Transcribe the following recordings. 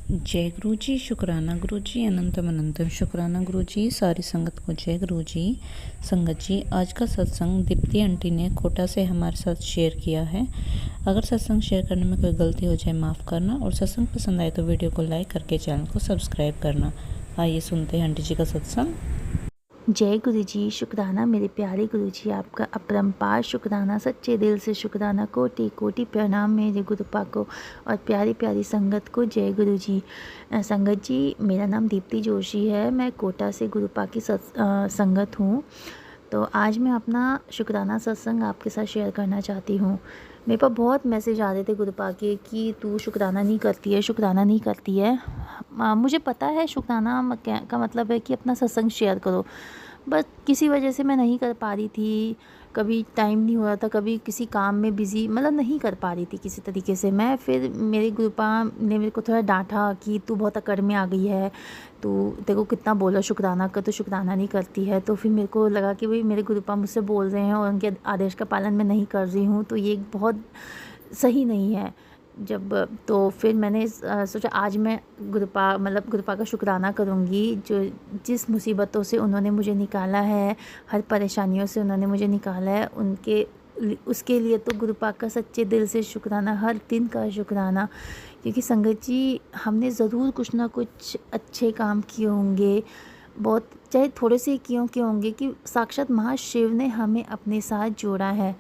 जय गुरु जी, शुक्राना गुरु जी, अनंतम अनंतम शुक्राना गुरु जी, सारी संगत को जय गुरु जी। संगत जी, आज का सत्संग दीप्ति आंटी ने कोटा से हमारे साथ शेयर किया है। अगर सत्संग शेयर करने में कोई गलती हो जाए माफ़ करना, और सत्संग पसंद आए तो वीडियो को लाइक करके चैनल को सब्सक्राइब करना। आइए सुनते हैं आंटी जी का सत्संग। जय गुरु जी, शुक्राना मेरे प्यारे गुरु जी, आपका अपरंपार शुक्राना, सच्चे दिल से शुक्राना, कोटि कोटि प्रणाम मेरे गुरुपा को और प्यारी प्यारी संगत को जय गुरु जी। संगत जी, मेरा नाम दीप्ति जोशी है, मैं कोटा से गुरुपा की संगत हूँ। तो आज मैं अपना शुक्राना सत्संग आपके साथ शेयर करना चाहती हूँ। मेरे पास बहुत मैसेज आ रहे थे गुरुपा के कि तू शुक्राना नहीं करती है, शुक्राना नहीं करती है। मुझे पता है शुक्राना का मतलब है कि अपना सत्संग शेयर करो, बस किसी वजह से मैं नहीं कर पा रही थी। कभी टाइम नहीं हो रहा था, कभी किसी काम में बिज़ी, मतलब नहीं कर पा रही थी किसी तरीके से मैं। फिर मेरे गुरुपा ने मेरे को थोड़ा डांटा कि तू बहुत अकड़ में आ गई है, तू तेरे को कितना बोला शुक्राना कर, तो शुक्राना नहीं करती है। तो फिर मेरे को लगा कि भाई मेरे गुरुपा मुझसे बोल रहे हैं और उनके आदेश का पालन मैं नहीं कर रही हूँ, तो ये बहुत सही नहीं है। जब तो फिर मैंने सोचा आज मैं गुरुपा का शुक्राना करूँगी, जो जिस मुसीबतों से उन्होंने मुझे निकाला है, हर परेशानियों से उन्होंने मुझे निकाला है, उसके लिए तो गुरुपा का सच्चे दिल से शुक्राना, हर दिन का शुक्राना। क्योंकि संगत जी, हमने ज़रूर कुछ ना कुछ अच्छे काम किए होंगे, बहुत चाहे थोड़े से किए होंगे, कि साक्षात महाशिव ने हमें अपने साथ जोड़ा है।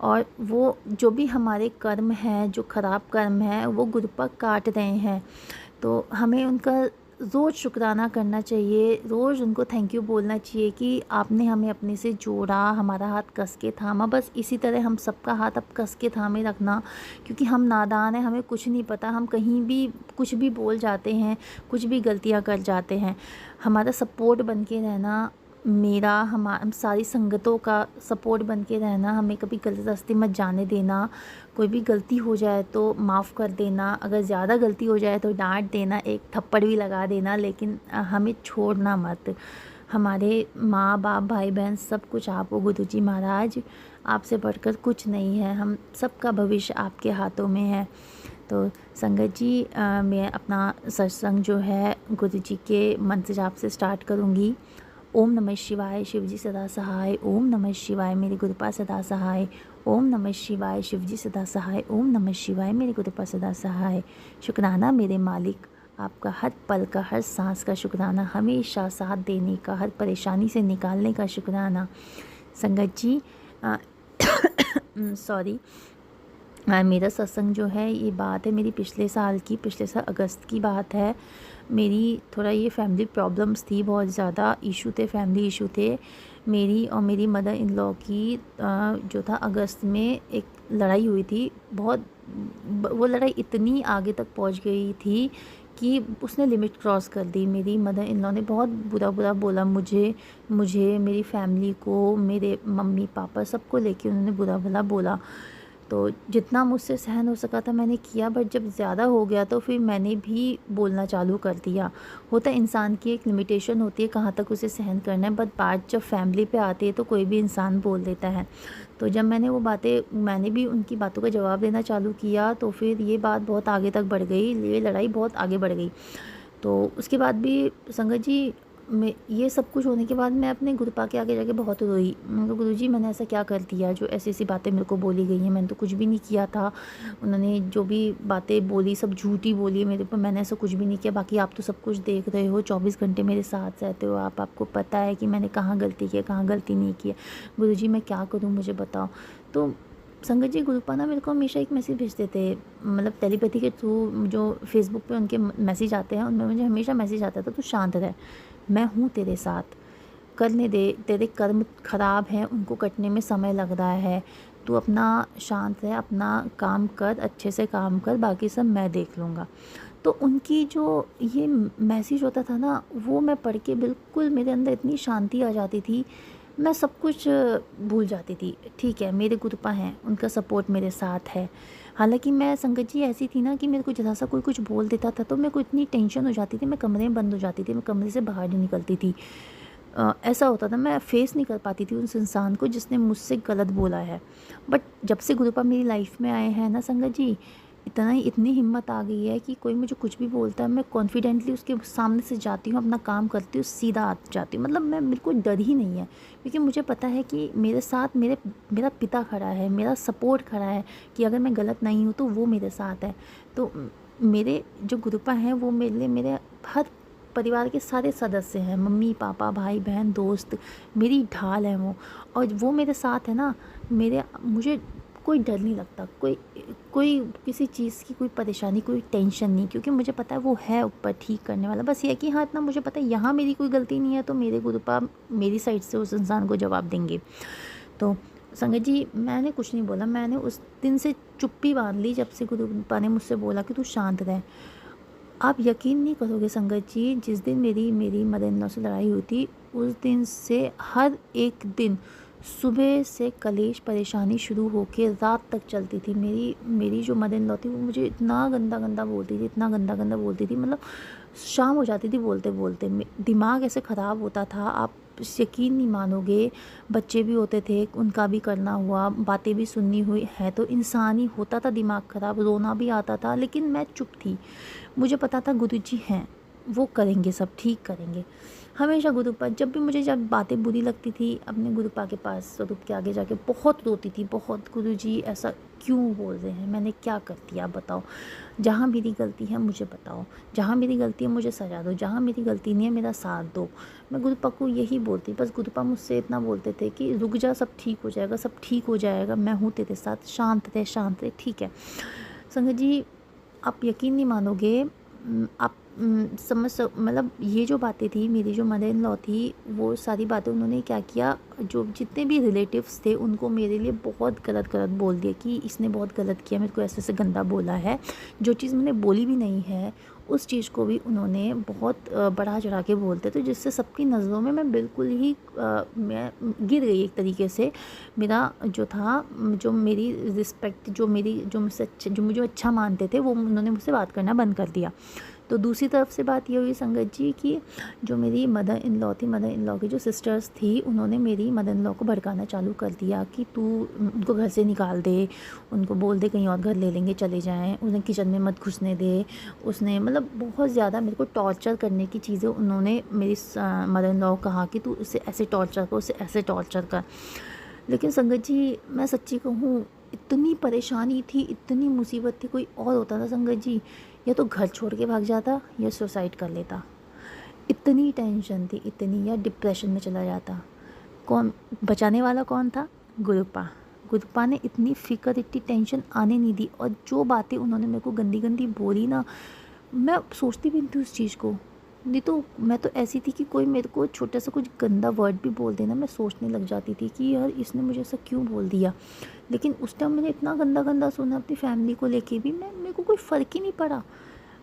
और वो जो भी हमारे कर्म हैं, जो ख़राब कर्म हैं, वो गुरुपा काट रहे हैं। तो हमें उनका रोज़ शुक्राना करना चाहिए, रोज़ उनको थैंक यू बोलना चाहिए कि आपने हमें अपने से जोड़ा, हमारा हाथ कस के थामा। बस इसी तरह हम सबका हाथ अब कस के थामे रखना, क्योंकि हम नादान हैं, हमें कुछ नहीं पता, हम कहीं भी कुछ भी बोल जाते हैं, कुछ भी गलतियां कर जाते हैं। हमारा सपोर्ट बन के रहना, हम सारी संगतों का सपोर्ट बन के रहना, हमें कभी गलत रास्ते मत जाने देना। कोई भी गलती हो जाए तो माफ़ कर देना, अगर ज़्यादा गलती हो जाए तो डांट देना, एक थप्पड़ भी लगा देना, लेकिन हमें छोड़ना मत। हमारे माँ बाप भाई बहन सब कुछ आप हो गुरु जी महाराज, आपसे बढ़कर कुछ नहीं है, हम सबका भविष्य आपके हाथों में है। तो संगत जी, मैं अपना सत्संग जो है गुरु जी के मंत्र जाप से स्टार्ट करूँगी। ओम नमः शिवाय, शिवजी सदा सहाय। ओम नमः शिवाय, मेरे गुरुपा सदा सहाय। ओम नमः शिवाय, शिवजी सदा सहाय। ओम नमः शिवाय, मेरे गुरुपा सदा सहाय। शुक्राना मेरे मालिक, आपका हर पल का, हर सांस का शुक्राना, हमेशा साथ देने का, हर परेशानी से निकालने का शुक्राना। संगत जी, सॉरी, मेरा सत्संग जो है, ये बात है मेरी पिछले साल अगस्त की बात है। मेरी थोड़ा ये फैमिली प्रॉब्लम्स थी, बहुत ज़्यादा इशू थे, फैमिली इशू थे। मेरी और मेरी मदर इन लॉ की जो था अगस्त में एक लड़ाई हुई थी। बहुत वो लड़ाई इतनी आगे तक पहुंच गई थी कि उसने लिमिट क्रॉस कर दी। मेरी मदर इन लॉ ने बहुत बुरा बुरा बोला मुझे, मेरी फैमिली को, मेरे मम्मी पापा सबको लेके उन्होंने बुरा भला बोला। तो जितना मुझसे सहन हो सका था मैंने किया, बट जब ज़्यादा हो गया तो फिर मैंने भी बोलना चालू कर दिया। होता है, इंसान की एक लिमिटेशन होती है कहाँ तक उसे सहन करना है, बट बात जब फैमिली पे आती है तो कोई भी इंसान बोल देता है। तो जब मैंने भी उनकी बातों का जवाब देना चालू किया, तो फिर ये बात बहुत आगे तक बढ़ गई, ये लड़ाई बहुत आगे बढ़ गई। तो उसके बाद भी संगत जी, मैं ये सब कुछ होने के बाद मैं अपने गुरुपा के आगे जाके बहुत रोई। मतलब गुरु जी, मैंने ऐसा क्या कर दिया जो ऐसी ऐसी बातें मेरे को बोली गई हैं, मैंने तो कुछ भी नहीं किया था। उन्होंने जो भी बातें बोली सब झूठी बोली मेरे ऊपर, मैंने ऐसा कुछ भी नहीं किया। बाकी आप तो सब कुछ देख रहे हो, 24 घंटे मेरे साथ रहते हो, आपको पता है कि मैंने कहाँ गलती की है, कहाँ गलती नहीं की है। गुरु जी, मैं क्या करूँ, मुझे बताओ। तो संगत जी, गुरुपा ना मेरे को हमेशा एक मैसेज भेजते थे, मतलब टेलीपैथी के थ्रू, जो फेसबुक पे उनके मैसेज आते हैं उनमें मुझे हमेशा मैसेज आता था, तू शांत रह, मैं हूँ तेरे साथ, करने दे, तेरे कर्म खराब हैं, उनको कटने में समय लग रहा है, तू अपना शांत रह, अपना काम कर, अच्छे से काम कर, बाकी सब मैं देख लूँगा। तो उनकी जो ये मैसेज होता था ना, वो मैं पढ़ के बिल्कुल मेरे अंदर इतनी शांति आ जाती थी, मैं सब कुछ भूल जाती थी। ठीक है, मेरे गुरुपा हैं, उनका सपोर्ट मेरे साथ है। हालांकि मैं संगत जी ऐसी थी ना कि मेरे को जरा सा कोई कुछ बोल देता था तो मेरे को इतनी टेंशन हो जाती थी, मैं कमरे में बंद हो जाती थी, मैं कमरे से बाहर नहीं निकलती थी। ऐसा होता था, मैं फेस नहीं कर पाती थी उस इंसान को जिसने मुझसे गलत बोला है। बट जब से गुरुपा मेरी लाइफ में आए हैं ना संगत जी, इतना ही इतनी हिम्मत आ गई है कि कोई मुझे कुछ भी बोलता है मैं कॉन्फिडेंटली उसके सामने से जाती हूँ, अपना काम करती हूँ, सीधा आ जाती हूँ। मतलब मैं, मेरे को डर ही नहीं है, क्योंकि मुझे पता है कि मेरे साथ मेरा पिता खड़ा है, मेरा सपोर्ट खड़ा है, कि अगर मैं गलत नहीं हूँ तो वो मेरे साथ है। तो मेरे जो गुरुपा हैं वो मेरे लिए, मेरे हर परिवार के सारे सदस्य हैं, मम्मी पापा भाई बहन दोस्त, मेरी ढाल है वो। और वो मेरे साथ है ना, मुझे कोई डर नहीं लगता, कोई कोई किसी चीज़ की कोई परेशानी, कोई टेंशन नहीं, क्योंकि मुझे पता है वो है ऊपर ठीक करने वाला। बस ये है कि हाँ, इतना मुझे पता है यहाँ मेरी कोई गलती नहीं है, तो मेरे गुरुपा मेरी साइड से उस इंसान को जवाब देंगे। तो संगत जी, मैंने कुछ नहीं बोला, मैंने उस दिन से चुप्पी बांध ली जब से गुरुपा ने मुझसे बोला कि तू शांत रह। आप यकीन नहीं करोगे संगत जी, जिस दिन मेरी मदर इन लॉ से लड़ाई हुई थी, उस दिन से हर एक दिन सुबह से कलेश परेशानी शुरू होके रात तक चलती थी। मेरी जो मदर इन लॉ थी वो मुझे इतना गंदा गंदा बोलती थी, इतना गंदा गंदा बोलती थी, मतलब शाम हो जाती थी बोलते बोलते। दिमाग ऐसे ख़राब होता था, आप यकीन नहीं मानोगे। बच्चे भी होते थे, उनका भी करना हुआ, बातें भी सुननी हुई है, तो इंसान ही होता था दिमाग ख़राब, रोना भी आता था, लेकिन मैं चुप थी। मुझे पता था गुरुजी हैं, वो करेंगे, सब ठीक करेंगे। हमेशा गुरुपा, जब भी मुझे जब बातें बुरी लगती थी, अपने गुरुपा के पास स्वरूप के आगे जाके बहुत रोती थी, बहुत, गुरुजी ऐसा क्यों बोल रहे हैं, मैंने क्या कर दिया आप बताओ, जहाँ मेरी गलती है मुझे बताओ, जहाँ मेरी गलती है मुझे सजा दो, जहाँ मेरी गलती नहीं है मेरा साथ दो। मैं गुरुपा को यही बोलती, बस गुरुपा मुझसे इतना बोलते थे कि रुक जा, सब ठीक हो जाएगा, सब ठीक हो जाएगा, मैं हूँ तेरे साथ, शांत रहे शांत रहे, ठीक है। संगत जी, आप यकीन नहीं मानोगे, आप मतलब ये जो बातें थी, मेरी जो मदर इन लॉ थी, वो सारी बातें उन्होंने क्या किया, जो जितने भी रिलेटिव्स थे उनको मेरे लिए बहुत गलत गलत बोल दिया कि इसने बहुत गलत किया, मेरे को ऐसे ऐसे गंदा बोला है। जो चीज़ मैंने बोली भी नहीं है उस चीज़ को भी उन्होंने बहुत बढ़ा चढ़ा के बोलते, तो जिससे सबकी नज़रों में मैं बिल्कुल ही मैं गिर गई एक तरीके से। मेरा जो था, जो मेरी रिस्पेक्ट, जो मुझसे अच्छा, जो मुझे अच्छा मानते थे, वो उन्होंने मुझसे बात करना बंद कर दिया। तो दूसरी तरफ से बात ये हुई संगत जी कि जो मेरी मदर इन लॉ थी, मदर इन लॉ की जो सिस्टर्स थी, उन्होंने मेरी मदर इन लॉ को भड़काना चालू कर दिया कि तू उनको घर से निकाल दे, उनको बोल दे कहीं और घर ले लेंगे, चले जाएं, उन्हें किचन में मत घुसने दे। उसने मतलब बहुत ज़्यादा मेरे को टॉर्चर करने की चीज़ें उन्होंने मेरी मदर इन लॉ को कहा कि तू उसे ऐसे टॉर्चर कर, उसे ऐसे टॉर्चर कर। लेकिन संगत जी, मैं सच्ची कहूँ, इतनी परेशानी थी, इतनी मुसीबत थी, कोई और होता था संगत जी, या तो घर छोड़ के भाग जाता या सुसाइड कर लेता। इतनी टेंशन थी, इतनी, या डिप्रेशन में चला जाता। कौन बचाने वाला, कौन था? गुरुपा। गुरुपा ने इतनी फ़िक्र, इतनी टेंशन आने नहीं दी। और जो बातें उन्होंने मेरे को गंदी गंदी बोली ना, मैं सोचती भी नहीं थी उस चीज़ को। नहीं तो मैं तो ऐसी थी कि कोई मेरे को छोटा सा कुछ गंदा वर्ड भी बोल देना, मैं सोचने लग जाती थी कि यार इसने मुझे ऐसा क्यों बोल दिया। लेकिन उस टाइम मैंने इतना गंदा गंदा सुना अपनी फैमिली को लेके भी, मेरे को कोई फ़र्क ही नहीं पड़ा।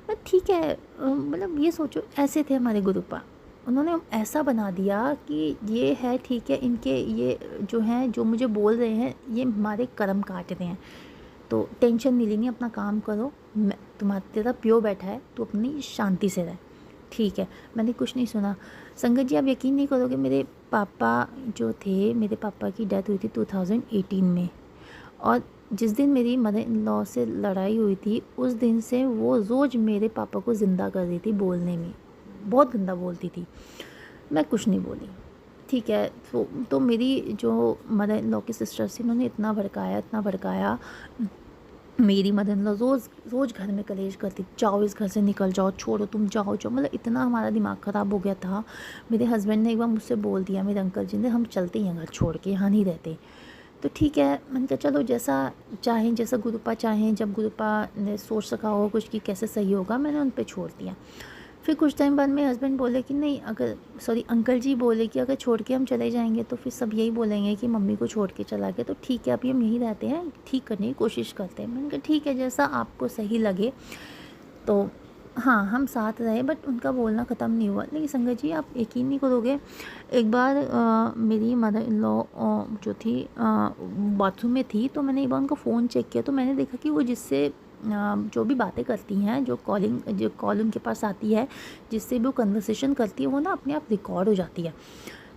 मैं ठीक है, मतलब ये सोचो, ऐसे थे हमारे गुरुपा, उन्होंने ऐसा बना दिया कि ये है ठीक है, इनके ये जो हैं, जो मुझे बोल रहे हैं, ये हमारे कर्म काट रहे हैं, तो टेंशन नहीं लेनी, अपना काम करो, मैं तुम्हारा तेरा प्यो बैठा है, तो अपनी शांति से रह, ठीक है। मैंने कुछ नहीं सुना। संगत जी, आप यकीन नहीं करोगे, मेरे पापा जो थे, मेरे पापा की डेथ हुई थी 2018 में, और जिस दिन मेरी मदर इन लॉ से लड़ाई हुई थी, उस दिन से वो रोज़ मेरे पापा को ज़िंदा कर रही थी बोलने में, बहुत गंदा बोलती थी। मैं कुछ नहीं बोली, ठीक है। तो मेरी जो मदर इन लॉ की सिस्टर्स थी, उन्होंने इतना भड़काया, इतना भड़काया। मेरी मदर इन लॉ रोज़ घर में कलेश करती, जाओ इस घर से निकल जाओ, छोड़ो, तुम जाओ जाओ, मतलब इतना हमारा दिमाग ख़राब हो गया था। मेरे हस्बैंड ने एक बार मुझसे बोल दिया, मेरे अंकल जी ने, हम चलते हैं घर छोड़ के, यहाँ नहीं रहते। तो ठीक है, मैंने कहा चलो जैसा चाहें, जैसा गुरुपा चाहें, जब गुरुपा ने सोच सका हो कुछ कि कैसे सही होगा, मैंने उन पे छोड़ दिया। फिर कुछ टाइम बाद मेरे हस्बैंड बोले कि नहीं, अंकल जी बोले कि अगर छोड़ के हम चले जाएंगे तो फिर सब यही बोलेंगे कि मम्मी को छोड़ के चला गया, तो ठीक है अभी हम यहीं रहते हैं, ठीक करने की कोशिश करते हैं। मैंने कहा ठीक है, जैसा आपको सही लगे। तो हाँ, हम साथ रहे, बट उनका बोलना ख़त्म नहीं हुआ। लेकिन संगत जी, आप यकीन नहीं करोगे, एक बार मेरी मदर इन लॉ जो थी बाथरूम में थी, तो मैंने एक बार उनका फ़ोन चेक किया, तो मैंने देखा कि वो जिससे जो भी बातें करती हैं, जो कॉल उनके पास आती है, जिससे भी वो कन्वर्सेशन करती है, वो ना अपने आप रिकॉर्ड हो जाती है।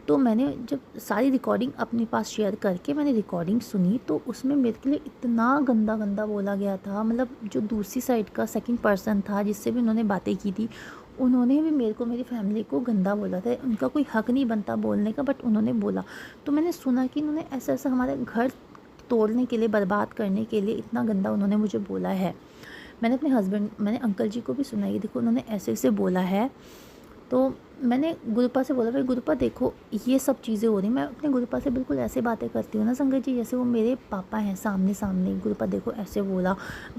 तो मैंने जब सारी रिकॉर्डिंग अपने पास शेयर करके मैंने रिकॉर्डिंग सुनी तो उसमें मेरे के लिए इतना गंदा गंदा बोला गया था। मतलब जो दूसरी साइड का सेकंड पर्सन था जिससे भी उन्होंने बातें की थी, उन्होंने भी मेरे को, मेरी फैमिली को गंदा बोला था। उनका कोई हक नहीं बनता बोलने का, बट उन्होंने बोला। तो मैंने सुना कि उन्होंने ऐसा ऐसा हमारे घर तोड़ने के लिए, बर्बाद करने के लिए इतना गंदा उन्होंने मुझे बोला है। मैंने अंकल जी को भी सुना कि देखो उन्होंने ऐसे ऐसे बोला है। तो मैंने गुरुपा से बोला, भाई गुरुपा देखो ये सब चीज़ें हो रही, मैं अपने गुरुपा से बिल्कुल ऐसे बातें करती हूँ ना संगत जी जैसे वो मेरे पापा हैं सामने सामने। गुरुपा देखो ऐसे बोला,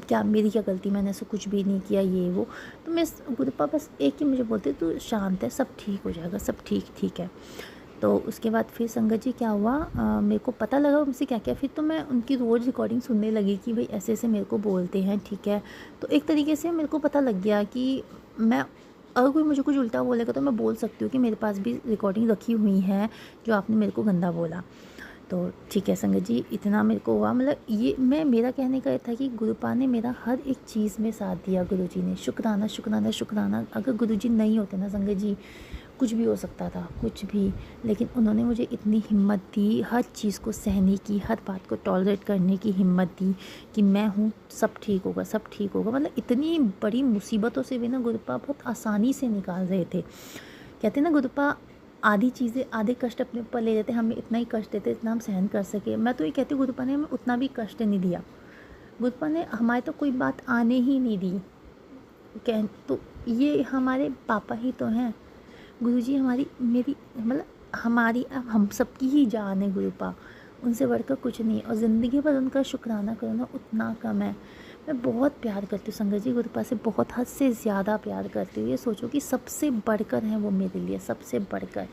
क्या मेरी क्या गलती, मैंने ऐसा कुछ भी नहीं किया ये वो। तो मैं गुरुपा बस एक ही मुझे बोलते, तू शांत है, सब ठीक हो जाएगा, सब ठीक है। तो उसके बाद फिर संगत जी क्या हुआ, मेरे को पता लगा उनसे क्या क्या। फिर तो मैं उनकी रोज़ रिकॉर्डिंग सुनने लगी कि भाई ऐसे ऐसे मेरे को बोलते हैं, ठीक है। तो एक तरीके से मेरे को पता लग गया कि मैं, अगर कोई मुझे कुछ उल्टा बोलेगा तो मैं बोल सकती हूँ कि मेरे पास भी रिकॉर्डिंग रखी हुई है जो आपने मेरे को गंदा बोला। तो ठीक है संगत जी, इतना मेरे को हुआ। मतलब ये मेरा कहने का ये था कि गुरुपा ने मेरा हर एक चीज़ में साथ दिया। गुरुजी ने शुक्राना शुक्राना शुक्राना। अगर गुरुजी नहीं होते ना संगत जी, कुछ भी हो सकता था, कुछ भी। लेकिन उन्होंने मुझे इतनी हिम्मत दी हर चीज़ को सहने की, हर बात को टॉलरेट करने की हिम्मत दी कि मैं हूँ, सब ठीक होगा, सब ठीक होगा। मतलब इतनी बड़ी मुसीबतों से भी ना गुरुपा बहुत आसानी से निकाल रहे थे। कहते ना गुरुपा आधी चीज़ें, आधे कष्ट अपने ऊपर ले लेते, हमें इतना ही कष्ट देते इतना हम सहन कर सके। मैं तो ये कहती हूँ गुरुपा ने हमें उतना भी कष्ट नहीं दिया। गुरुपा ने हमारे तो कोई बात आने ही नहीं दी। तो ये हमारे पापा ही तो हैं। गुरुजी हमारी, मेरी, मतलब हमारी, हम सबकी ही जान है गुरुपा, उनसे बढ़कर कुछ नहीं। और ज़िंदगी भर उनका शुक्राना करो ना उतना कम है। मैं बहुत प्यार करती हूँ संगत जी गुरुपा से, बहुत हद से ज़्यादा प्यार करती हूँ। ये सोचो कि सबसे बढ़कर हैं वो मेरे लिए, सबसे बढ़कर।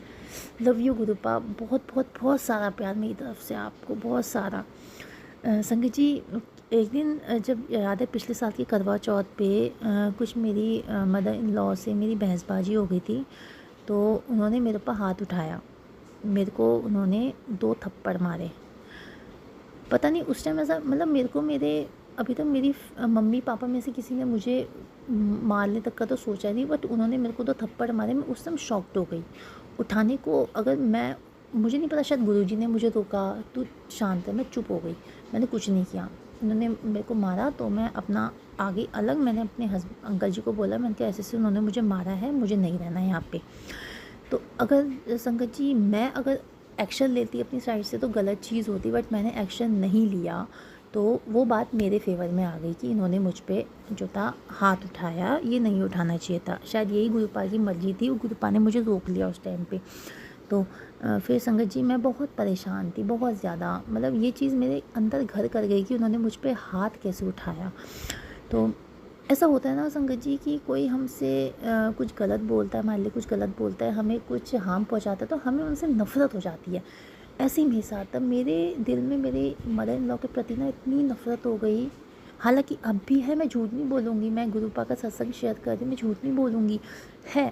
लव यू गुरुपा, बहुत बहुत बहुत सारा प्यार मेरी तरफ से आपको, बहुत सारा। संगत जी एक दिन जब याद है पिछले साल की करवा चौथ पे कुछ मेरी मदर इन लॉ से मेरी बहसबाजी हो गई थी। तो उन्होंने मेरे ऊपर हाथ उठाया, मेरे को उन्होंने 2 थप्पड़ मारे। पता नहीं उस टाइम ऐसा, मतलब मेरे को, मेरे अभी तक मेरी मम्मी पापा में से किसी ने मुझे मारने तक का तो सोचा नहीं, बट उन्होंने मेरे को 2 थप्पड़ मारे। मैं उस टाइम शॉक्ड हो गई। उठाने को अगर मुझे नहीं पता, शायद गुरुजी ने मुझे रोका, तू शांत है, मैं चुप हो गई, मैंने कुछ नहीं किया। उन्होंने मेरे को मारा तो मैं अपना आगे अलग, मैंने अपने अंकल जी को बोला, मैंने कहा ऐसे ऐसे उन्होंने मुझे मारा है, मुझे नहीं रहना है यहाँ पे। तो अगर संगत जी मैं अगर एक्शन लेती अपनी साइड से तो गलत चीज़ होती, बट मैंने एक्शन नहीं लिया तो वो बात मेरे फेवर में आ गई कि इन्होंने मुझ पे जो था हाथ उठाया, ये नहीं उठाना चाहिए था। शायद यही गुरुपा की मर्जी थी, गुरुपा ने मुझे रोक लिया उस टाइम पे। तो फिर संगत जी मैं बहुत परेशान थी, बहुत ज़्यादा। मतलब ये चीज़ मेरे अंदर घर कर गई कि उन्होंने मुझ पे हाथ कैसे उठाया। तो ऐसा होता है ना संगत जी कि कोई हमसे कुछ गलत बोलता है, हमारे लिए कुछ गलत बोलता है, हमें कुछ हार्म पहुंचाता है, तो हमें उनसे नफ़रत हो जाती है। ऐसे ही मेरे साथ, तब मेरे दिल में मेरे मदर इन लॉ के प्रति ना इतनी नफ़रत हो गई। हालांकि अब भी है, मैं झूठ नहीं बोलूँगी, मैं गुरुपा का सत्संग शेयर कर रही हूँ, मैं झूठ नहीं बोलूँगी, है।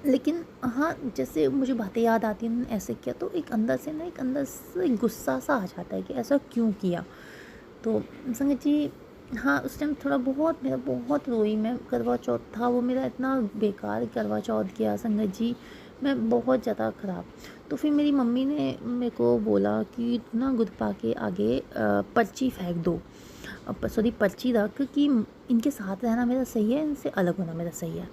लेकिन हाँ, जैसे मुझे बातें याद आती हैं उन्होंने ऐसे किया तो एक अंदर से गुस्सा सा आ जाता है कि ऐसा क्यों किया। तो संगत जी हाँ, उस टाइम थोड़ा मेरा बहुत रोई मैं। करवा चौथ था वो मेरा, इतना बेकार करवा चौथ गया संगत जी, मैं बहुत ज़्यादा ख़राब। तो फिर मेरी मम्मी ने मेरे को बोला कि ना गुरुपा के आगे पर्ची फेंक दो, सॉरी पर्ची रख कि इनके साथ रहना मेरा सही है, इनसे अलग होना मेरा सही है।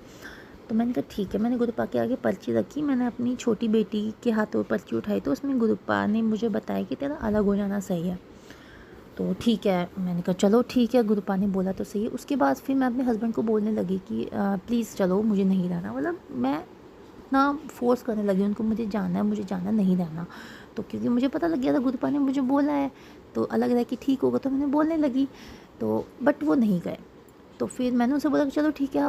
तो मैंने कहा ठीक है, मैंने गुरुपा के आगे पर्ची रखी, मैंने अपनी छोटी बेटी के हाथों पर्ची उठाई तो उसमें गुरुपा ने मुझे बताया कि तेरा अलग हो जाना सही है। तो ठीक है, मैंने कहा चलो ठीक है, गुरुपा ने बोला तो सही है। उसके बाद फिर मैं अपने हस्बैंड को बोलने लगी कि प्लीज़ चलो, मुझे नहीं रहना। मतलब मैं इतना फोर्स करने लगी उनको, मुझे जाना है, मुझे जाना नहीं रहना। तो क्योंकि मुझे पता लग गया था गुरुपा ने मुझे बोला है तो अलग रह के ठीक होगा, तो मैंने बोलने लगी। तो बट वो नहीं गए। तो फिर मैंने उनसे बोला कि चलो ठीक है,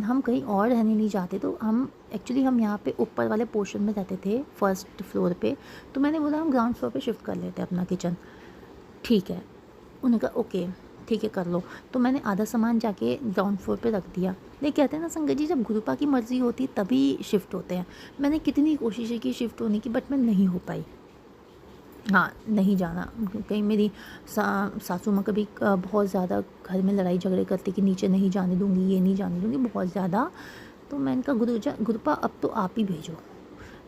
हम कहीं और रहने नहीं जाते। तो हम यहाँ पे ऊपर वाले पोर्शन में रहते थे, फर्स्ट फ्लोर पे। तो मैंने बोला हम ग्राउंड फ्लोर पे शिफ्ट कर लेते हैं अपना किचन। ठीक है, उन्होंने कहा ओके ठीक है कर लो। तो मैंने आधा सामान जाके ग्राउंड फ्लोर पे रख दिया। लेकिन कहते हैं ना संगत जी, जब गुरुपा की मर्ज़ी होती तभी शिफ्ट होते हैं। मैंने कितनी कोशिशें की शिफ्ट होने की, बट मैं नहीं हो पाई। हाँ, नहीं जाना। कहीं मेरी सासू माँ कभी बहुत ज़्यादा घर में लड़ाई झगड़े करती कि नीचे नहीं जाने दूँगी, ये नहीं जाने दूँगी, बहुत ज़्यादा। तो मैंने कहा गुरुपा अब तो आप ही भेजो।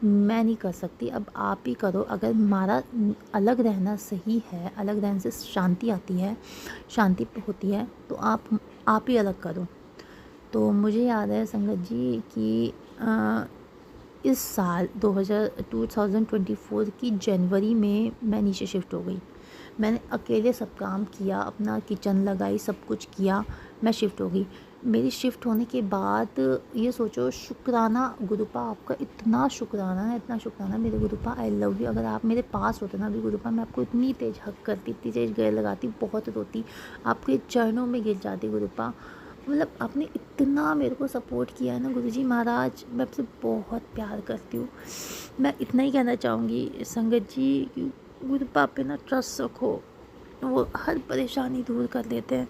मैं नहीं कर सकती, अब आप ही करो। अगर हमारा अलग रहना सही है, अलग रहने से शांति आती है, शांति होती है, तो आप ही अलग करो। तो मुझे याद है संगत जी कि इस साल 2024 की जनवरी में मैं नीचे शिफ्ट हो गई। मैंने अकेले सब काम किया, अपना किचन लगाई, सब कुछ किया, मैं शिफ्ट हो गई। मेरी शिफ्ट होने के बाद ये सोचो, शुक्राना गुरुपा आपका, इतना शुक्राना है, इतना शुक्राना मेरे गुरुपा, आई लव यू। अगर आप मेरे पास होते ना अभी गुरुपा, मैं आपको इतनी तेज़ हक करती, इतनी तेज़ गले लगाती, बहुत रोती, आपके चरणों में गिर जाती गुरुपा। मतलब आपने इतना मेरे को सपोर्ट किया है ना गुरुजी महाराज, मैं आपसे बहुत प्यार करती हूँ। मैं इतना ही कहना चाहूँगी संगत जी कि गुरुपा पे ना ट्रस्ट रखो, वो हर परेशानी दूर कर देते हैं।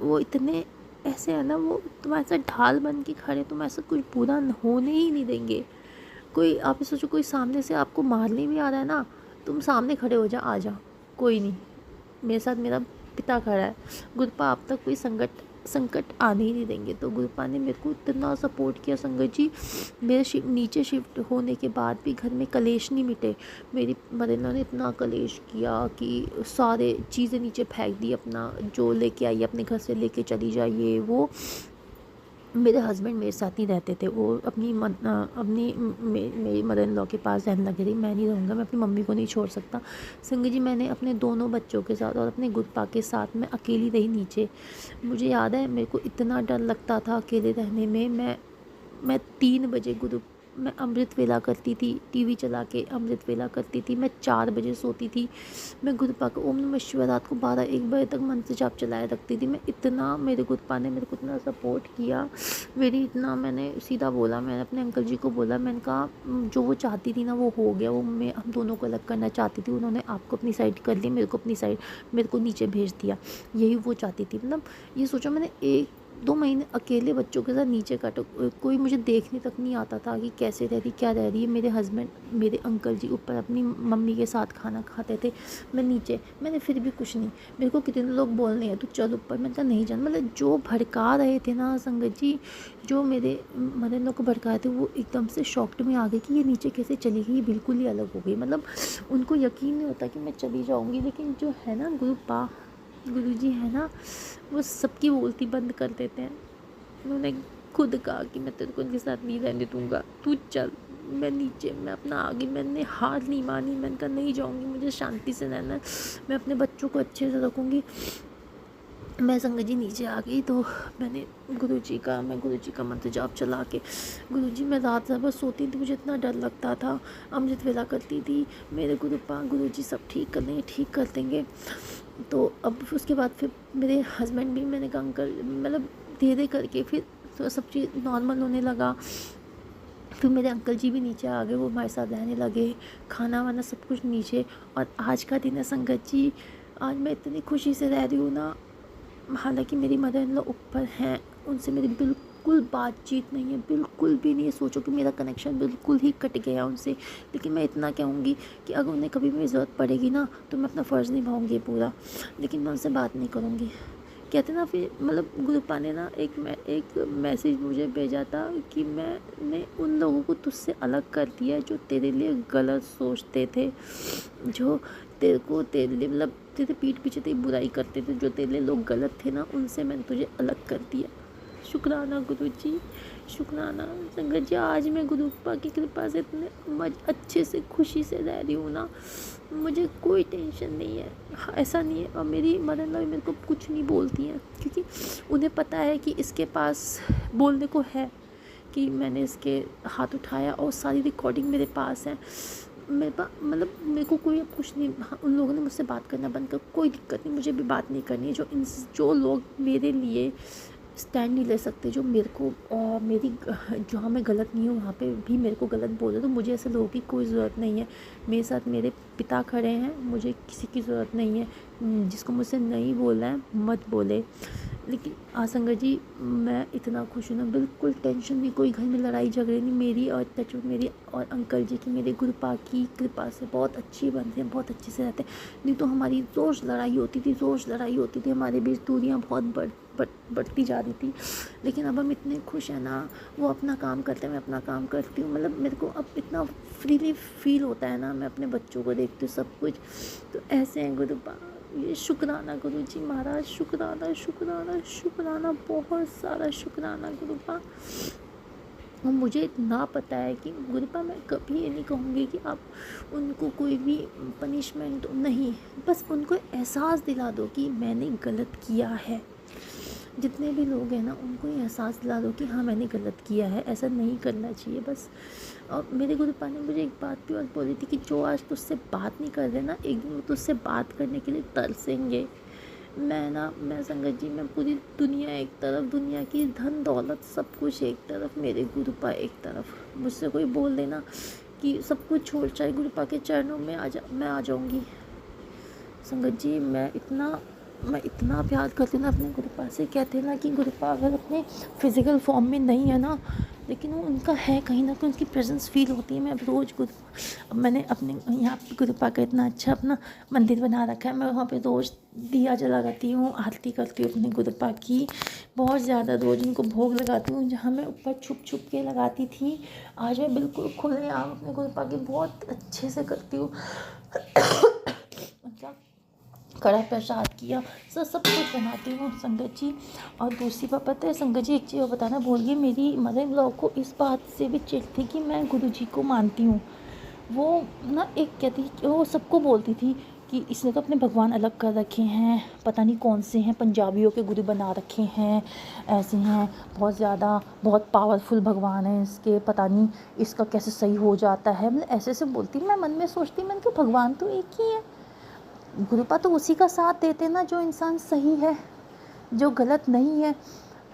वो इतने ऐसे है ना, वो तुम्हारे साथ ढाल बन के खड़े, तुम ऐसा कुछ बुरा होने ही नहीं देंगे। कोई आप ही सोचो, कोई सामने से आपको मारने भी आ रहा है ना, तुम सामने खड़े हो जा, आ जा, कोई नहीं, मेरे साथ मेरा पिता खड़ा है। गुरुपा आप तक कोई संकट आने ही नहीं देंगे। तो गुरुपा ने मेरे को इतना सपोर्ट किया संगत जी। मेरे नीचे शिफ्ट होने के बाद भी घर में कलेश नहीं मिटे। मेरी मदर ने इतना कलेश किया कि सारे चीज़ें नीचे फेंक दी, अपना जो लेके आई अपने घर से लेके चली जाइए। वो मेरे हस्बैंड मेरे साथ नहीं रहते थे, वो मेरी मदर इन लॉ के पास रहने लगे थे। मैं नहीं रहूँगा, मैं अपनी मम्मी को नहीं छोड़ सकता। संगत जी मैंने अपने दोनों बच्चों के साथ और अपने गुरुपा के साथ मैं अकेली रही नीचे। मुझे याद है मेरे को इतना डर लगता था अकेले रहने में। मैं 3 बजे मैं अमृत वेला करती थी, टीवी चला के अमृत वेला करती थी। मैं 4 बजे सोती थी। मैं गुरुपा को ओम नमः शिवाय रात को 12-1 बजे तक मंत्र जाप चलाए रखती थी। मैं इतना, मेरे गुरुपा ने मेरे को इतना सपोर्ट किया, मेरी इतना, मैंने सीधा बोला, मैंने अपने अंकल जी को बोला, मैंने कहा जो वो चाहती थी ना वो हो गया। वो मैं हम दोनों को अलग करना चाहती थी, उन्होंने आपको अपनी साइड कर लिया, मेरे को अपनी साइड, मेरे को नीचे भेज दिया। यही वो चाहती थी। मतलब ये सोचो, मैंने 1-2 महीने अकेले बच्चों के साथ नीचे काटा। कोई मुझे देखने तक नहीं आता था कि कैसे रह रही, क्या रह रही है। मेरे हस्बैंड, मेरे अंकल जी ऊपर अपनी मम्मी के साथ खाना खाते थे, मैं नीचे। मैंने फिर भी कुछ नहीं, मेरे को कितने लोग बोलने हैं तू चल ऊपर, मैंने कहा नहीं जाना। मतलब जो भड़का रहे थे ना संगत जी, जो मेरे मदर लोग को भड़काए थे, वो एकदम से शॉक्ड में आ गए कि ये नीचे कैसे चली गई, ये बिल्कुल ही अलग हो गई। मतलब उनको यकीन नहीं होता कि मैं चली जाऊँगी। लेकिन जो है ना गुरुजी है ना, वो सबकी बोलती बंद कर देते हैं। उन्होंने खुद कहा कि मैं तेरे को उनके साथ नहीं रहने दूँगा, तू चल। मैं नीचे, मैं अपना आगे, मैंने हार नहीं मानी। मैंने कहा नहीं जाऊँगी, मुझे शांति से रहना है, मैं अपने बच्चों को अच्छे से रखूँगी। मैं संगत जी नीचे आ गई तो मैं गुरुजी का मंत्र जाप चला के, गुरुजी मैं रात भर सोती थी, मुझे इतना डर लगता था। अमृत वेला करती थी, मेरे गुरुजी सब ठीक कर देंगे। तो अब उसके बाद फिर मेरे हस्बैंड भी, मैंने कहा अंकल, मतलब धीरे करके फिर तो सब चीज़ नॉर्मल होने लगा। फिर मेरे अंकल जी भी नीचे आ गए, वो हमारे साथ रहने लगे, खाना वाना सब कुछ नीचे। और आज का दिन है संगत जी, आज मैं इतनी खुशी से रह रही हूँ ना। हालांकि मेरी मदर इन लॉ ऊपर हैं, उनसे मेरी बिल्कुल बातचीत नहीं है, बिल्कुल भी नहीं है। सोचो कि मेरा कनेक्शन बिल्कुल ही कट गया उनसे। लेकिन मैं इतना कहूँगी कि अगर उन्हें कभी भी ज़रूरत पड़ेगी ना, तो मैं अपना फ़र्ज़ निभाऊँगी पूरा। लेकिन मैं उनसे बात नहीं करूँगी। कहते ना, फिर मतलब गुरुपा ने ना एक मैसेज मुझे भेजा था कि मैंने उन लोगों को तुझसे अलग कर दिया है जो तेरे लिए गलत सोचते थे, जो तेरे लिए मतलब तेरे पीठ पीछे तेरी बुराई करते थे, जो तेरे लिए लोग गलत थे ना, उनसे मैंने तुझे अलग कर दिया। शुक्राना गुरुजी, शुक्राना। संगत जी आज मैं गुरुपा की कृपा से इतने अच्छे से खुशी से रह रही हूँ ना, मुझे कोई टेंशन नहीं है। ऐसा नहीं है। और मेरी मदर इन लॉ मेरे को कुछ नहीं बोलती हैं, क्योंकि उन्हें पता है कि इसके पास बोलने को है कि मैंने इसके हाथ उठाया, और सारी रिकॉर्डिंग मेरे पास है। मेरे पास मतलब मेरे को कोई अब कुछ नहीं। हाँ, उन लोगों ने मुझसे बात करना बंद कर, कोई दिक्कत नहीं, मुझे भी बात नहीं करनी है। जो लोग मेरे लिए स्टैंड नहीं ले सकते, जो मेरे को मेरी जहाँ मैं गलत नहीं हूँ वहाँ पे भी मेरे को गलत बोले, तो मुझे ऐसे लोगों की कोई ज़रूरत नहीं है। मेरे साथ मेरे पिता खड़े हैं, मुझे किसी की ज़रूरत नहीं है। जिसको मुझसे नहीं बोलना है मत बोले। लेकिन संगत जी मैं इतना खुश हूँ ना, बिल्कुल टेंशन नहीं, कोई घर में लड़ाई झगड़े नहीं। मेरी और मेरी और अंकल जी की, मेरे गुरुपा की कृपा से बहुत अच्छी बनते हैं, बहुत अच्छे से रहते हैं। नहीं तो हमारी रोज़ लड़ाई होती थी, हमारे बीच दूरियाँ बहुत बढ़ती जा रही थी। लेकिन अब हम इतने खुश हैं ना, वो अपना काम करते हैं, मैं अपना काम करती हूँ। मतलब मेरे को अब इतना फ्रीली फील होता है ना, मैं अपने बच्चों को देखती हूँ सब कुछ। तो ऐसे हैं गुरुपा, ये शुक्राना गुरु जी महाराज, शुक्राना शुक्राना शुक्राना, बहुत सारा शुक्राना गुरुपा। और मुझे इतना पता है कि गुरुपा मैं कभी ये नहीं कहूँगी कि आप उनको कोई भी पनिशमेंट नहीं, बस उनको एहसास दिला दो कि मैंने गलत किया है। जितने भी लोग हैं ना, उनको ये एहसास दिला दो कि हाँ मैंने गलत किया है, ऐसा नहीं करना चाहिए बस। और मेरे गुरुपा ने मुझे एक बात भी और बोली थी कि जो आज तुझसे बात नहीं कर रहे ना, एक दिन वो तुझसे बात करने के लिए तरसेंगे। मैं संगत जी, मैं पूरी दुनिया एक तरफ, दुनिया की धन दौलत सब कुछ एक तरफ, मेरे गुरुपा एक तरफ। मुझसे कोई बोल देना कि सब कुछ छोड़ चाहे गुरुपा के चरणों में मैं आ जाऊँगी। संगत जी, मैं इतना प्यार करती हूँ ना अपने गुरुपा से। कहते हैं ना कि गुरुपा अगर अपने फिज़िकल फॉर्म में नहीं है ना, लेकिन वो उनका है, कहीं ना कहीं उनकी प्रेजेंस फील होती है। मैं अब रोज़ अब मैंने अपने यहाँ पे गुरुपा का इतना अच्छा अपना मंदिर बना रखा है, मैं वहाँ पे रोज़ दिया जलाती हूँ, आरती करती हूँ अपने गुरुपा की, बहुत ज़्यादा रोज़ उनको भोग लगाती हूँ। जहाँ मैं ऊपर छुप छुप के लगाती थी, आज मैं बिल्कुल खुलेआम अपने गुरुपा की बहुत अच्छे से करती हूँ। उनका कड़ा प्रसाद किया, सब कुछ बनाती हूँ संगत जी। और दूसरी बात पता है संगत जी, एक चीज़ और बताना भूल गई, मेरी मदर इन लॉ को इस बात से भी चिढ़ थी कि मैं गुरु जी को मानती हूँ। वो ना एक कहती, वो सबको बोलती थी कि इसने तो अपने भगवान अलग कर रखे हैं, पता नहीं कौन से हैं, पंजाबियों के गुरु बना रखे हैं, ऐसे हैं, बहुत ज़्यादा बहुत पावरफुल भगवान है इसके, पता नहीं इसका कैसे सही हो जाता है। मतलब ऐसे ऐसे बोलती। मैं मन में सोचती, मैंने कहा भगवान तो एक ही है, गुरुपा तो उसी का साथ देते ना जो इंसान सही है, जो गलत नहीं है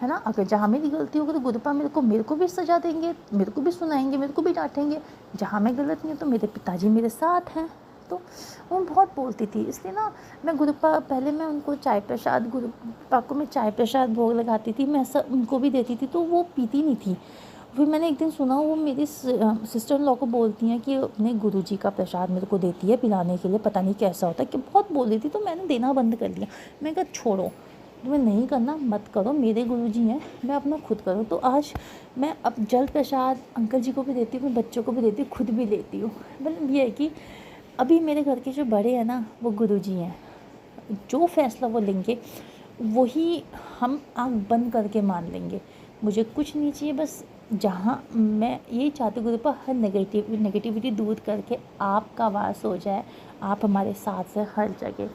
ना। अगर जहाँ मेरी गलती होगी तो गुरुपा मेरे को भी सज़ा देंगे, मेरे को भी सुनाएंगे, मेरे को भी डांटेंगे। जहाँ मैं गलत नहीं हूँ तो मेरे पिताजी मेरे साथ हैं। तो वो बहुत बोलती थी, इसलिए ना मैं गुरुपा, पहले मैं उनको चाय प्रसाद, गुरुपा को मैं चाय प्रसाद भोग लगाती थी, मैं सब उनको भी देती थी, तो वो पीती नहीं थी। फिर मैंने एक दिन सुना, वो मेरी सिस्टर इन लॉ को बोलती हैं कि अपने गुरुजी का प्रसाद मेरे को देती है पिलाने के लिए, पता नहीं कैसा होता है, कि बहुत बोल रही थी। तो मैंने देना बंद कर दिया। मैं कहा छोड़ो, तुम्हें नहीं करना मत करो, मेरे गुरुजी हैं, मैं अपना खुद करूँ। तो आज मैं अब जल प्रसाद अंकल जी को भी देती हूँ, अपने बच्चों को भी देती हूँ, खुद भी लेती हूँ। मतलब ये है कि अभी मेरे घर के जो बड़े हैं ना, वो गुरुजी हैं, जो फैसला वो लेंगे वही हम आँख बंद करके मान लेंगे। मुझे कुछ नहीं चाहिए, बस जहाँ मैं यही चाहती हूँ गुरुपा, हर नेगेटिविटी दूर करके आपका वास हो जाए, आप हमारे साथ से हर जगह।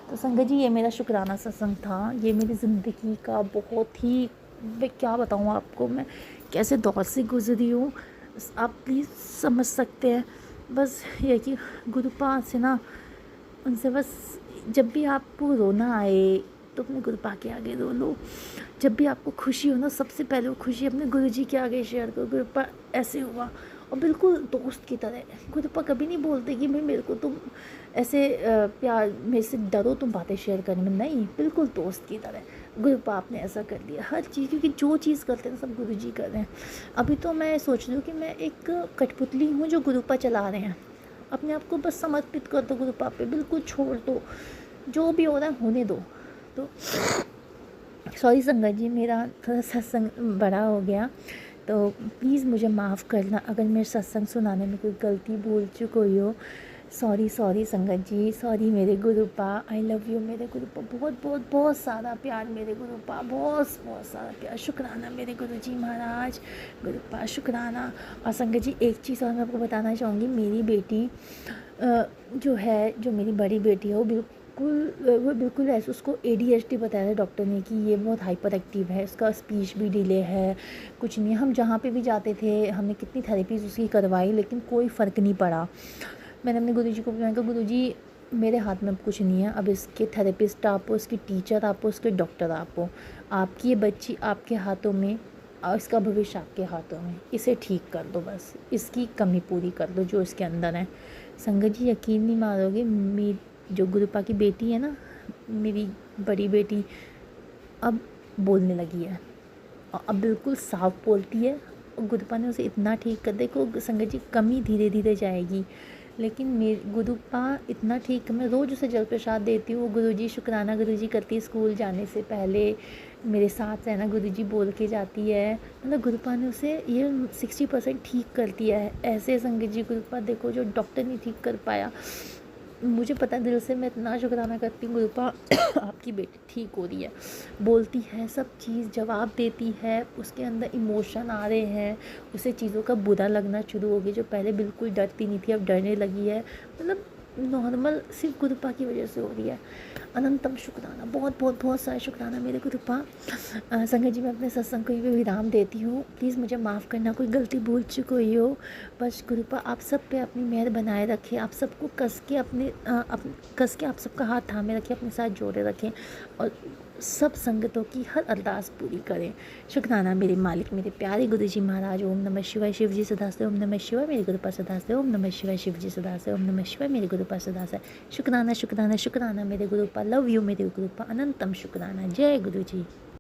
तो संगत जी, ये मेरा शुक्राना सत्संग था। ये मेरी ज़िंदगी का बहुत ही, मैं क्या बताऊँ आपको, मैं कैसे दौर से गुजरी हूँ, आप प्लीज़ समझ सकते हैं। बस ये कि गुरुपा से ना, उनसे बस जब भी आपको रोना आए तो अपने गुरुपा के आगे रो लो। जब भी आपको खुशी हो ना, सबसे पहले वो खुशी अपने गुरुजी के आगे शेयर करो, गुरुपा ऐसे हुआ। और बिल्कुल दोस्त की तरह। गुरुपा कभी नहीं बोलते कि भाई मेरे को तुम ऐसे प्यार, मेरे से डरो तुम बातें शेयर करने में, नहीं, बिल्कुल दोस्त की तरह। गुरुपा आपने ऐसा कर दिया हर चीज़, क्योंकि जो चीज़ करते हैं सब गुरुजी कर रहे हैं। अभी तो मैं सोच रही हूँ कि मैं एक कठपुतली हूँ जो गुरुपा चला रहे हैं। अपने आप को बस समर्पित कर दो गुरुपा पे, बिल्कुल छोड़ दो, जो भी हो रहा है होने दो। तो सॉरी संगत जी, मेरा थोड़ा सत्संग बड़ा हो गया, तो प्लीज़ मुझे माफ़ करना अगर मेरे सत्संग सुनाने में कोई गलती भूल चूक हुई हो। सॉरी संगत जी, सॉरी मेरे गुरुपा, आई लव यू मेरे गुरुपा, बहुत बहुत बहुत सारा प्यार मेरे गुरुपा, बहुत बहुत सारा प्यार। शुक्राना मेरे गुरुजी महाराज, गुरुपा शुक्राना। और संगत जी, एक चीज़ और मैं आपको बताना चाहूँगी, मेरी बेटी जो मेरी बड़ी बेटी है, वो बिल्कुल ऐसे, उसको ADHD बताया था डॉक्टर ने कि ये बहुत हाइपर एक्टिव है, इसका स्पीच भी डिले है, कुछ नहीं। हम जहाँ पे भी जाते थे, हमने कितनी थेरेपीज़ उसकी करवाई, लेकिन कोई फ़र्क नहीं पड़ा। मैंने अपने गुरुजी को मैंने कहा, गुरुजी मेरे हाथ में अब कुछ नहीं है, अब इसके थेरेपिस्ट आप हो, इसकी टीचर आप हो, इसके डॉक्टर आप हो, आपकी ये बच्ची आपके हाथों में और इसका भविष्य आपके हाथों में, इसे ठीक कर दो, बस इसकी कमी पूरी कर दो जो इसके अंदर है। संगत जी, यकीन नहीं मारोगे, मेरी जो गुरुपा की बेटी है ना, मेरी बड़ी बेटी, अब बोलने लगी है और अब बिल्कुल साफ बोलती है। और गुरुपा ने उसे इतना ठीक कर, देखो संगत जी, कमी धीरे धीरे जाएगी, लेकिन मेरी गुरुपा इतना ठीक, मैं रोज़ उसे जल प्रसाद देती हूँ। गुरुजी शुक्राना गुरुजी करती है स्कूल जाने से पहले, मेरे साथ रहना, गुरुजी बोल के जाती है, मतलब गुरुपा ने उसे ये 60% ठीक कर दिया है। ऐसे संगत जी गुरुपा देखो जो डॉक्टर नहीं ठीक कर पाया। मुझे पता है, दिल से मैं इतना शुक्राना करती हूँ गुरुपा आपकी बेटी ठीक हो रही है, बोलती है, सब चीज़ जवाब देती है, उसके अंदर इमोशन आ रहे हैं, उसे चीज़ों का बुरा लगना शुरू हो गया। जो पहले बिल्कुल डरती नहीं थी अब डरने लगी है। मतलब नॉर्मल सिर्फ गुरुपा की वजह से हो रही है। अनंतम शुक्राना, बहुत बहुत बहुत सारा शुक्राना मेरे गुरुपा। संगत जी मैं अपने सत्संग को ये विराम देती हूँ। प्लीज़ मुझे माफ़ करना, कोई गलती भूल चुकी हुई हो। बस गुरुपा आप सब पे अपनी मेहर बनाए रखें, आप सबको कस के आप सबका हाथ थामे रखें, अपने साथ जोड़े रखें और सब संगतों की हर अरदास पूरी करें। शुक्राना मेरे मालिक, मेरे प्यारे गुरु जी महाराज। ओम नमः शिवाय, शिव जी सदा से। ओम नमः शिवाय मेरे गुरुपा सदा से। ओम नमः शिवाय, शिव जी सदा से। ओम नमः शिवाय मेरे गुरुपा सदा से। शुक्राना शुक्राना शुक्राना मेरे गुरुपा। लव यू मेरे गुरुपा। अनंतम शुक्राना। जय गुरु जी।